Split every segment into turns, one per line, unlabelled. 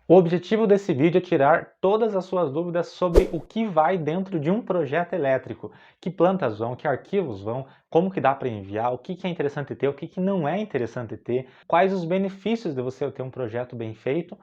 O objetivo desse vídeo é tirar todas as suas dúvidas sobre o que vai dentro de um projeto elétrico, que plantas vão, que arquivos vão, como que dá para enviar, o que é interessante ter, o que não é interessante ter, quais os benefícios de você ter um projeto bem feito.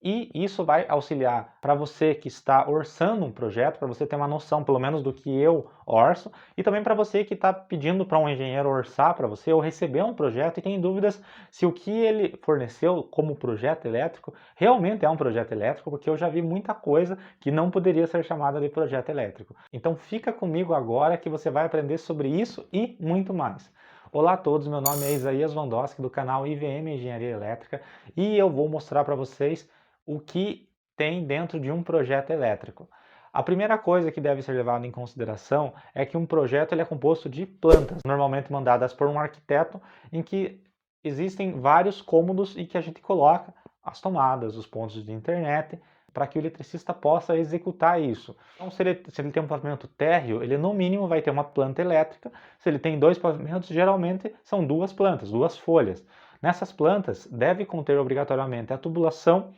E isso vai auxiliar para você que está orçando um projeto, para você ter uma noção, pelo menos, do que eu orço, e também para você que está pedindo para um engenheiro orçar para você ou receber um projeto e tem dúvidas se o que ele forneceu como projeto elétrico realmente é um projeto elétrico, porque eu já vi muita coisa que não poderia ser chamada de projeto elétrico. Então fica comigo agora que você vai aprender sobre isso e muito mais. Olá a todos, meu nome é Isaías Wondowski do canal IVM Engenharia Elétrica e eu vou mostrar para vocês o que tem dentro de um projeto elétrico. A primeira coisa que deve ser levada em consideração é que um projeto ele é composto de plantas, normalmente mandadas por um arquiteto, em que existem vários cômodos e que a gente coloca as tomadas, os pontos de internet, para que o eletricista possa executar isso. Então, se ele tem um pavimento térreo, ele no mínimo vai ter uma planta elétrica. Se ele tem dois pavimentos, geralmente são duas plantas, duas folhas. Nessas plantas, deve conter obrigatoriamente a tubulação,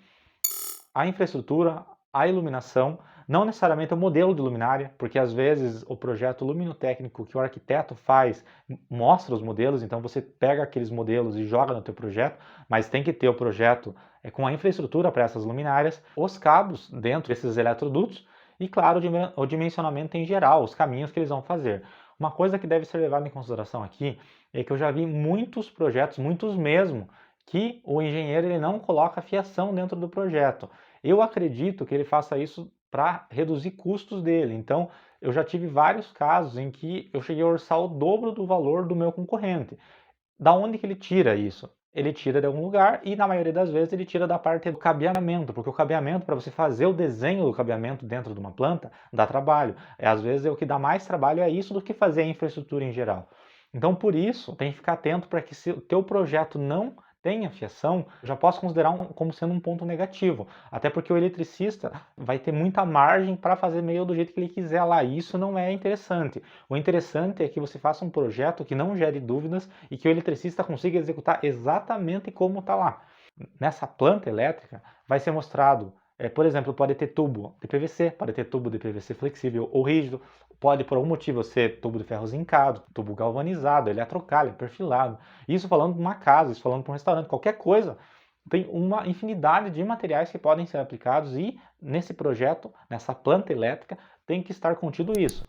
a infraestrutura, a iluminação, não necessariamente o modelo de luminária, porque às vezes o projeto luminotécnico que o arquiteto faz mostra os modelos, então você pega aqueles modelos e joga no teu projeto, mas tem que ter o projeto com a infraestrutura para essas luminárias, os cabos dentro desses eletrodutos e, claro, o dimensionamento em geral, os caminhos que eles vão fazer. Uma coisa que deve ser levada em consideração aqui é que eu já vi muitos projetos, muitos mesmo, que o engenheiro ele não coloca fiação dentro do projeto. Eu acredito que ele faça isso para reduzir custos dele. Então, eu já tive vários casos em que eu cheguei a orçar o dobro do valor do meu concorrente. Da onde que ele tira isso? Ele tira de algum lugar e, na maioria das vezes, ele tira da parte do cabeamento, porque o cabeamento, para você fazer o desenho do cabeamento dentro de uma planta, dá trabalho. Às vezes, o que dá mais trabalho é isso do que fazer a infraestrutura em geral. Então, por isso, tem que ficar atento para que se o teu projeto não tenha fiação, eu já posso considerar como sendo um ponto negativo. Até porque o eletricista vai ter muita margem para fazer meio do jeito que ele quiser lá. E isso não é interessante. O interessante é que você faça um projeto que não gere dúvidas e que o eletricista consiga executar exatamente como está lá. Nessa planta elétrica vai ser mostrado, por exemplo, pode ter tubo de PVC, pode ter tubo de PVC flexível ou rígido, pode por algum motivo ser tubo de ferro zincado, tubo galvanizado, eletrocalho, perfilado. Isso falando de uma casa, isso falando para um restaurante, qualquer coisa. Tem uma infinidade de materiais que podem ser aplicados e nesse projeto, nessa planta elétrica, tem que estar contido isso.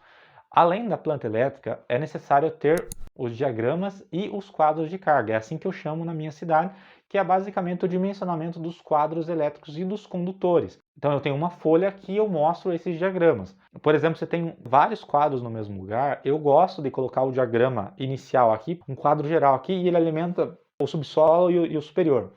Além da planta elétrica, é necessário ter os diagramas e os quadros de carga. É assim que eu chamo na minha cidade, que é basicamente o dimensionamento dos quadros elétricos e dos condutores. Então eu tenho uma folha que eu mostro esses diagramas. Por exemplo, você tem vários quadros no mesmo lugar, eu gosto de colocar o diagrama inicial aqui, um quadro geral aqui, e ele alimenta o subsolo e o superior.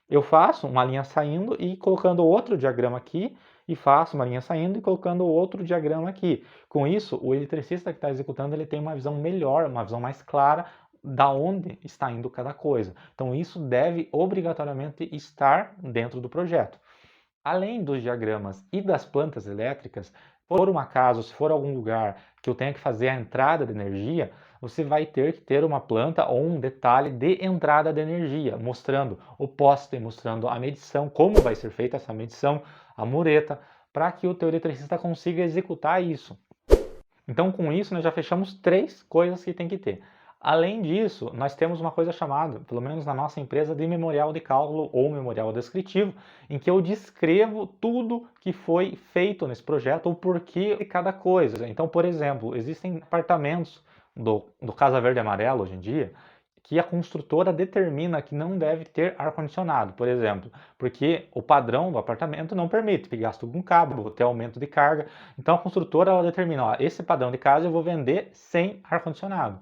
Eu faço uma linha saindo e colocando outro diagrama aqui, e faço uma linha saindo e colocando outro diagrama aqui. Com isso, o eletricista que está executando ele tem uma visão melhor, uma visão mais clara da onde está indo cada coisa. Então isso deve obrigatoriamente estar dentro do projeto. Além dos diagramas e das plantas elétricas, por um acaso, se for algum lugar que eu tenha que fazer a entrada de energia, você vai ter que ter uma planta ou um detalhe de entrada de energia, mostrando o poste, mostrando a medição, como vai ser feita essa medição, a mureta, para que o teu eletricista consiga executar isso. Então, com isso, nós já fechamos três coisas que tem que ter. Além disso, nós temos uma coisa chamada, pelo menos na nossa empresa, de memorial de cálculo ou memorial descritivo, em que eu descrevo tudo que foi feito nesse projeto, o porquê de cada coisa. Então, por exemplo, existem apartamentos do Casa Verde e Amarelo hoje em dia, que a construtora determina que não deve ter ar-condicionado, por exemplo, porque o padrão do apartamento não permite, que gasto com cabo, ter aumento de carga. Então a construtora ela determina, ó, esse padrão de casa eu vou vender sem ar-condicionado.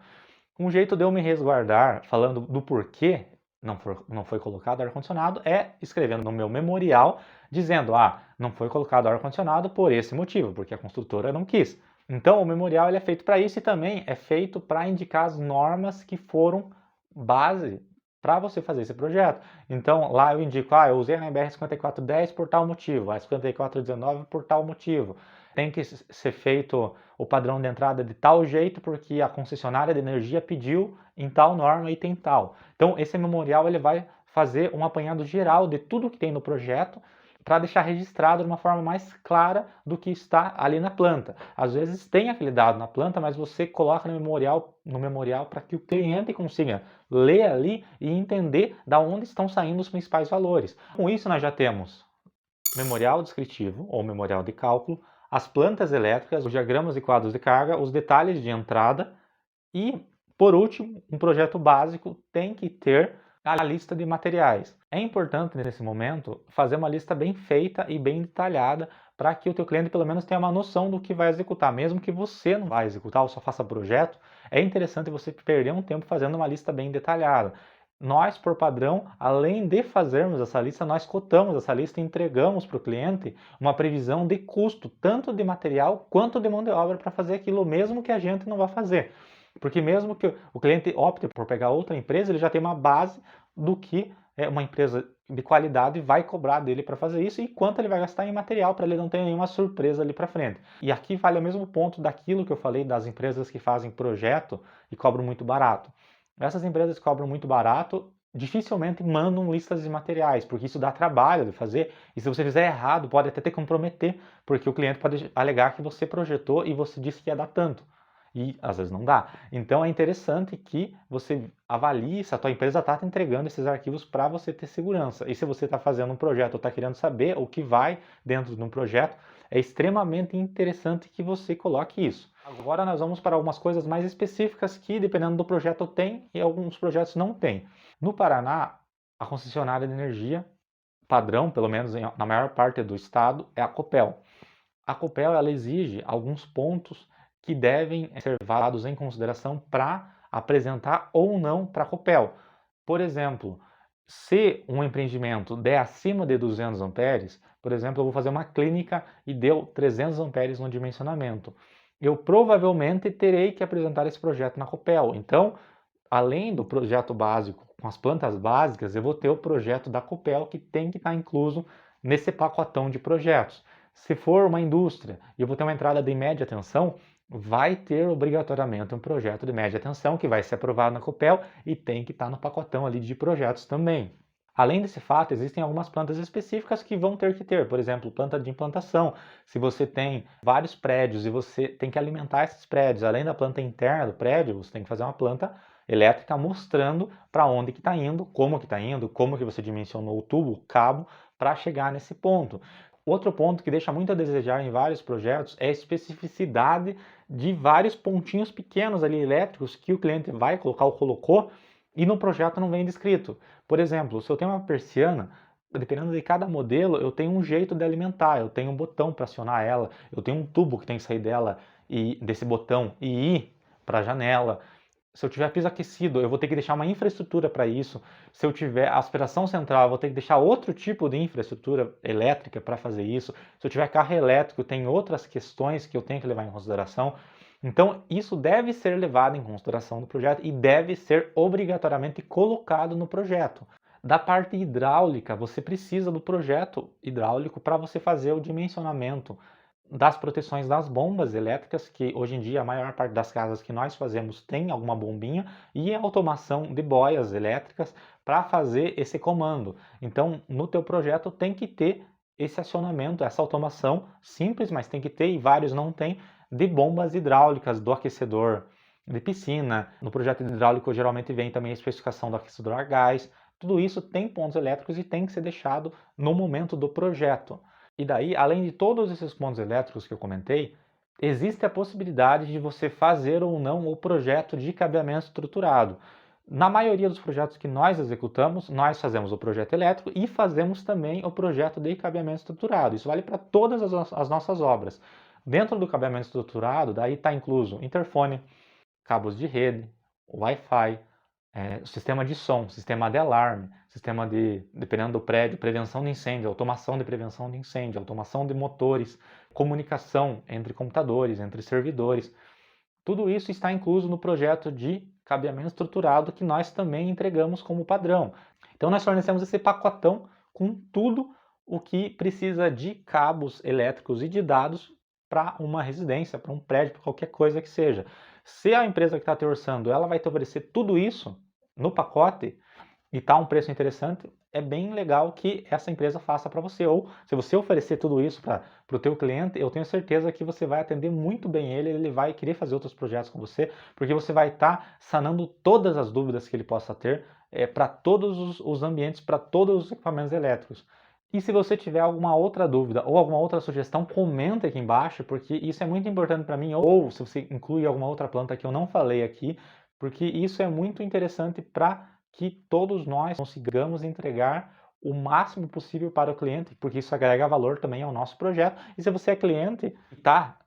Um jeito de eu me resguardar, falando do porquê não foi colocado ar-condicionado, é escrevendo no meu memorial, dizendo, não foi colocado ar-condicionado por esse motivo, porque a construtora não quis. Então o memorial ele é feito para isso e também é feito para indicar as normas que foram base para você fazer esse projeto. Então lá eu indico, eu usei a NBR 5410 por tal motivo, a 5419 por tal motivo. Tem que ser feito o padrão de entrada de tal jeito porque a concessionária de energia pediu em tal norma e tem tal. Então esse memorial ele vai fazer um apanhado geral de tudo que tem no projeto para deixar registrado de uma forma mais clara do que está ali na planta. Às vezes tem aquele dado na planta, mas você coloca no memorial para que o cliente consiga ler ali e entender da onde estão saindo os principais valores. Com isso nós já temos memorial descritivo ou memorial de cálculo, as plantas elétricas, os diagramas e quadros de carga, os detalhes de entrada e, por último, um projeto básico tem que ter a lista de materiais. É importante nesse momento fazer uma lista bem feita e bem detalhada para que o teu cliente pelo menos tenha uma noção do que vai executar, mesmo que você não vai executar ou só faça projeto, é interessante você perder um tempo fazendo uma lista bem detalhada. Nós, por padrão, além de fazermos essa lista, nós cotamos essa lista e entregamos para o cliente uma previsão de custo, tanto de material quanto de mão de obra para fazer aquilo mesmo que a gente não vai fazer. Porque mesmo que o cliente opte por pegar outra empresa, ele já tem uma base do que uma empresa de qualidade vai cobrar dele para fazer isso e quanto ele vai gastar em material para ele não ter nenhuma surpresa ali para frente. E aqui vale o mesmo ponto daquilo que eu falei das empresas que fazem projeto e cobram muito barato. Essas empresas que cobram muito barato dificilmente mandam listas de materiais, porque isso dá trabalho de fazer, e se você fizer errado, pode até te comprometer, porque o cliente pode alegar que você projetou e você disse que ia dar tanto. E às vezes não dá. Então é interessante que você avalie se a tua empresa está te entregando esses arquivos para você ter segurança. E se você está fazendo um projeto ou está querendo saber o que vai dentro de um projeto, é extremamente interessante que você coloque isso. Agora nós vamos para algumas coisas mais específicas que, dependendo do projeto, tem e alguns projetos não tem. No Paraná, a concessionária de energia padrão, pelo menos na maior parte do estado, é a Copel. A Copel ela exige alguns pontos que devem ser levados em consideração para apresentar ou não para a Copel. Por exemplo, se um empreendimento der acima de 200 amperes, por exemplo, eu vou fazer uma clínica e deu 300 amperes no dimensionamento, eu provavelmente terei que apresentar esse projeto na Copel. Então, além do projeto básico com as plantas básicas, eu vou ter o projeto da Copel que tem que estar incluso nesse pacotão de projetos. Se for uma indústria e eu vou ter uma entrada de média tensão, vai ter obrigatoriamente um projeto de média tensão que vai ser aprovado na Copel e tem que estar no pacotão ali de projetos também. Além desse fato, existem algumas plantas específicas que vão ter que ter, por exemplo, planta de implantação. Se você tem vários prédios e você tem que alimentar esses prédios, além da planta interna do prédio, você tem que fazer uma planta elétrica mostrando para onde que está indo, como que você dimensionou o tubo, o cabo, para chegar nesse ponto. Outro ponto que deixa muito a desejar em vários projetos é a especificidade de vários pontinhos pequenos ali elétricos que o cliente vai colocar ou colocou e no projeto não vem descrito. Por exemplo, se eu tenho uma persiana, dependendo de cada modelo, eu tenho um jeito de alimentar, eu tenho um botão para acionar ela, eu tenho um tubo que tem que sair dela e desse botão e ir para a janela. Se eu tiver piso aquecido, eu vou ter que deixar uma infraestrutura para isso. Se eu tiver aspiração central, eu vou ter que deixar outro tipo de infraestrutura elétrica para fazer isso. Se eu tiver carro elétrico, tem outras questões que eu tenho que levar em consideração. Então, isso deve ser levado em consideração no projeto e deve ser obrigatoriamente colocado no projeto. Da parte hidráulica, você precisa do projeto hidráulico para você fazer o dimensionamento das proteções das bombas elétricas, que hoje em dia a maior parte das casas que nós fazemos tem alguma bombinha, e a automação de boias elétricas para fazer esse comando. Então, no teu projeto tem que ter esse acionamento, essa automação simples, mas tem que ter, e vários não tem, de bombas hidráulicas do aquecedor de piscina. No projeto hidráulico geralmente vem também a especificação do aquecedor a gás. Tudo isso tem pontos elétricos e tem que ser deixado no momento do projeto. E daí, além de todos esses pontos elétricos que eu comentei, existe a possibilidade de você fazer ou não o projeto de cabeamento estruturado. Na maioria dos projetos que nós executamos, nós fazemos o projeto elétrico e fazemos também o projeto de cabeamento estruturado. Isso vale para todas as nossas obras. Dentro do cabeamento estruturado, daí está incluso interfone, cabos de rede, Wi-Fi, sistema de som, sistema de alarme, sistema de, dependendo do prédio, prevenção de incêndio, automação de prevenção de incêndio, automação de motores, comunicação entre computadores, entre servidores. Tudo isso está incluso no projeto de cabeamento estruturado que nós também entregamos como padrão. Então nós fornecemos esse pacotão com tudo o que precisa de cabos elétricos e de dados para uma residência, para um prédio, para qualquer coisa que seja. Se a empresa que está te orçando, ela vai te oferecer tudo isso no pacote e está um preço interessante, é bem legal que essa empresa faça para você. Ou se você oferecer tudo isso para o teu cliente, eu tenho certeza que você vai atender muito bem ele vai querer fazer outros projetos com você, porque você vai estar sanando todas as dúvidas que ele possa ter para todos os ambientes, para todos os equipamentos elétricos. E se você tiver alguma outra dúvida ou alguma outra sugestão, comenta aqui embaixo, porque isso é muito importante para mim, ou se você inclui alguma outra planta que eu não falei aqui, porque isso é muito interessante para que todos nós consigamos entregar o máximo possível para o cliente, porque isso agrega valor também ao nosso projeto. E se você é cliente e está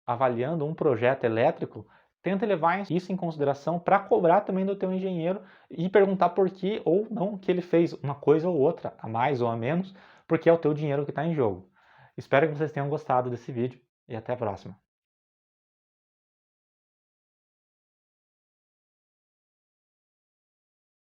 avaliando um projeto elétrico, tenta levar isso em consideração para cobrar também do teu engenheiro e perguntar por que ou não que ele fez uma coisa ou outra, a mais ou a menos, porque é o teu dinheiro que está em jogo. Espero que vocês tenham gostado desse vídeo e até a próxima.